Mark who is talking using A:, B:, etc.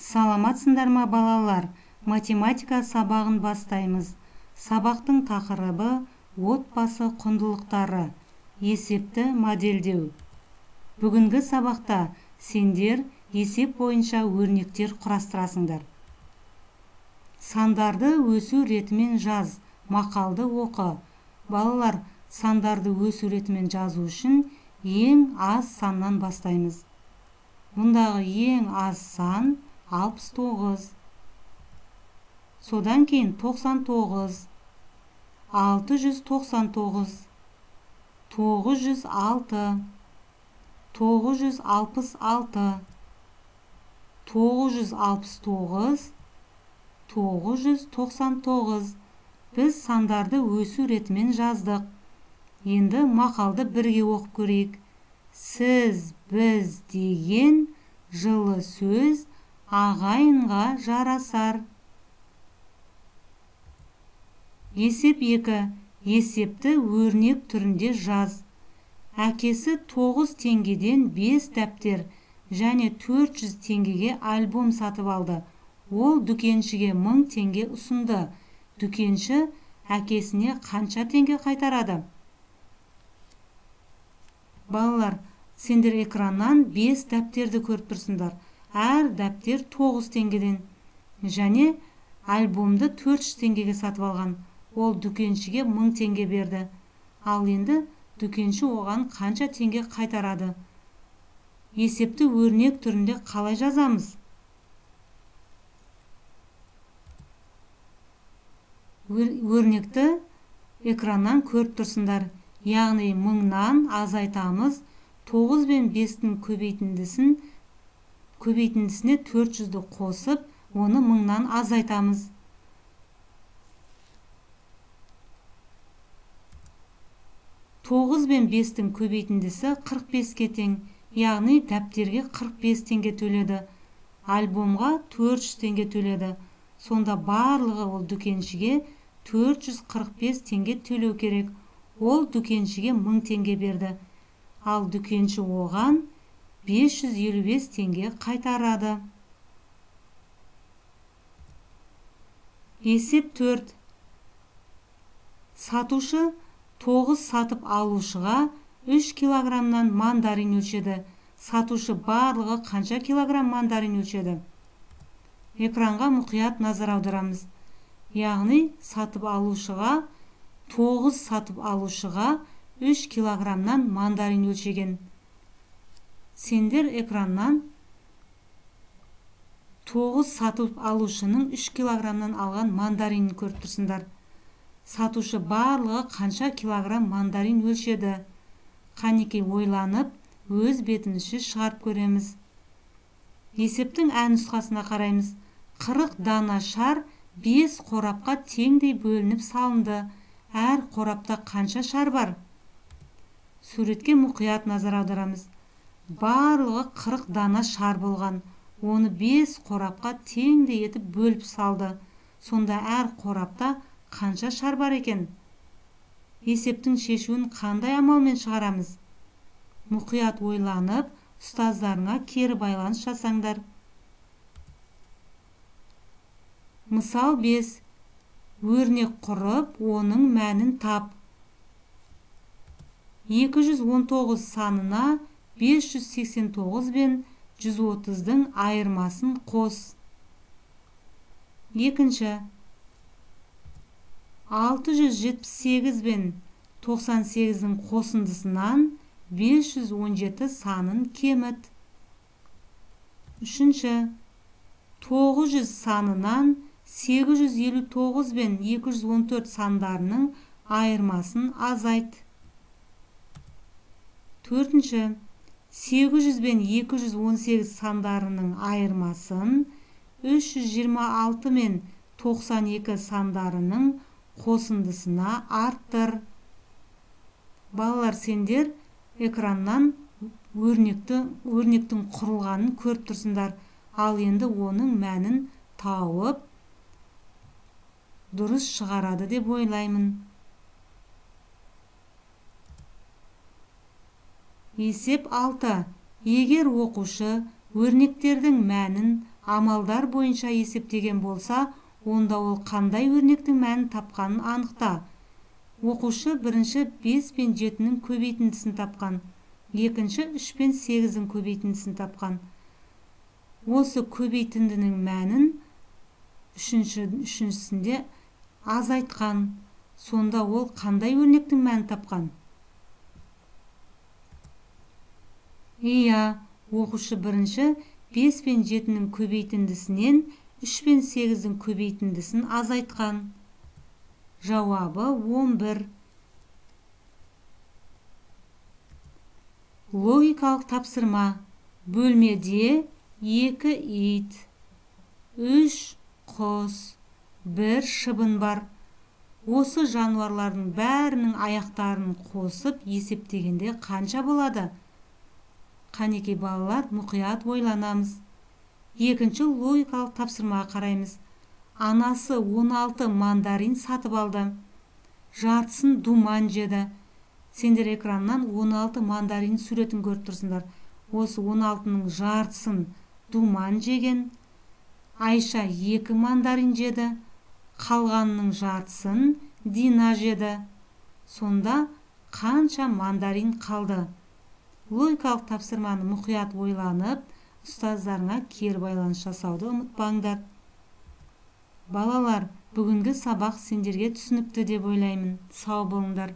A: Саламатсыңдар ма балалар? Математика сабағын бастаймыз. Сабақтың тақырыбы отбасы құндылықтары, есепті модельдеу. Бүгінгі сабақта сендер есеп бойынша өрнектер құрастырасыңдар. Сандарды өсу ретімен жаз, мақалды оқы. Балалар, сандарды өсу ретімен жазу үшін ең аз саннан бастаймыз. Мұндағы ең аз сан 69. Содан кейін 99, 699, 906, 966, 969, 999. Біз сандарды өсу ретімен жаздық. Енді мақалды бірге оқып көрейік. Сіз, біз деген жылы сөз ағайынға жарасар. Есеп 2. Есепті өрнек түрінде жаз. Әкесі 9 теңгеден 5 дәптер және 400 теңгеге альбом сатып алды. Ол дүкеншіге 1000 теңге ұсынды. Дүкенші әкесіне қанша теңге қайтарады? Балалар, сендер экраннан 5 дәптерді көріп тұрсыңдар. Әр дәптер 9 теңгеден және альбомды 400 теңгеге сатып алған. Ол дүкеншіге 1000 теңге берді. Ал енді дүкенші оған қанша теңге қайтарады? Есепті өрнек түрінде қалай жазамыз? Өрнекті экраннан көріп тұрсыңдар. Яғни 1000-нан азайтамыз. 9 бен 5-тің көбейтіндісіне 400-ді қосып, оны 1000-нан азайтамыз. 9 бен 5-тің көбейтіндісі 45-ке тең. Яғни дәптерге 45 теңге төледі. Альбомға 400 теңге төледі. Сонда барлығы ол дүкеншіге 445 теңге төлеу керек. Ол дүкеншіге 1000 теңге берді. Ал дүкенші оған 555 теңге қайтарады. Есеп 4. Сатушы 9 сатып алушыға 3 килограммнан мандарин өлшеді. Сатушы барлығы қанша килограмм мандарин өлшеді? Экранға мұқият назар аударамыз. Яғни сатып алушыға 9 сатып алушыға 3 килограммнан мандарин өлшеген. Сендер экраннан 9 сатып алушының 3 килограммнан алған мандаринін көріп тұрсыңдар. Сатушы барлығы қанша килограмм мандарин өлшеді? Қанекей ойланып, өз бетімізше шығарып көреміз. Есептің ән нұсқасына қараймыз. 40 дана шар 5 қорапқа теңдей бөлініп салынды. Әр қорапта қанша шар бар? Суретке мұқият назар аударамыз. Барлығы 40 дана шар болған. Оны 5 қорапқа теңдей етіп бөліп салды. Сонда әр қорапта қанша шар бар екен? Есептің шешуін қандай амалмен шығарамыз? Мұқият ойланып, ұстаздарыңа кері байланыс жасаңдар. Мысал 5. Өрнек құрып, оның мәнін тап. 219 санына 589 бен 130-дың айырмасын қос. Екінші. 678 бен 98-дің қосындысынан 517 санын кеміт. Үшінші. 900 санынан 859 бен 214 сандарының айырмасын азайт. Төртінші. 800 бен 218 сандарының айырмасын 326 мен 92 сандарының қосындысына арттыр. Балалар, сендер экраннан өрнектің құрылғанын көріп тұрсыңдар. Ал енді оның мәнін тауып, дұрыс шығарады деп ойлаймын. Есеп 6. Егер оқушы өрнектердің мәнін амалдар бойынша есептеген болса, онда ол қандай өрнектің мәнін тапқанын анықта. Оқушы бірінші 5 пен 7-нің көбейтіндісін тапқан, екінші 3 пен 8-дің көбейтіндісін тапқан. Осы көбейтіндінің мәнін үшіншісінде азайтқан. Сонда ол қандай өрнектің мәнін тапқан? Иә, оқушы бірінші 5 пен 7-нің көбейтіндісінен 3 пен 8-дің көбейтіндісін азайтқан. Жауабы 11. Логикалық тапсырма. Бөлмеде 2 ит, 3 құс, 1 шыбын бар. Осы жануарлардың бәрінің аяқтарын қосып есептегенде қанша болады? Қанекей балалар, мұқият ойланамыз. Екінші логикалық тапсырмаға қараймыз. Анасы 16 мандарин сатып алды. Жартысын думан жеді. Сендер экраннан 16 мандарин суретін көріп тұрсыңдар. Осы 16-ның жартысын думан жеген. Айша 2 мандарин жеді. Қалғанның жартысын Дина жеді. Сонда қанша мандарин қалды? Логикалық тапсырманы мұқият ойланып, ұстаздарыңа кері байланыс жасауды ұмытпаңдар. Балалар, бүгінгі сабақ сендерге түсінікті деп ойлаймын. Сау болыңдар.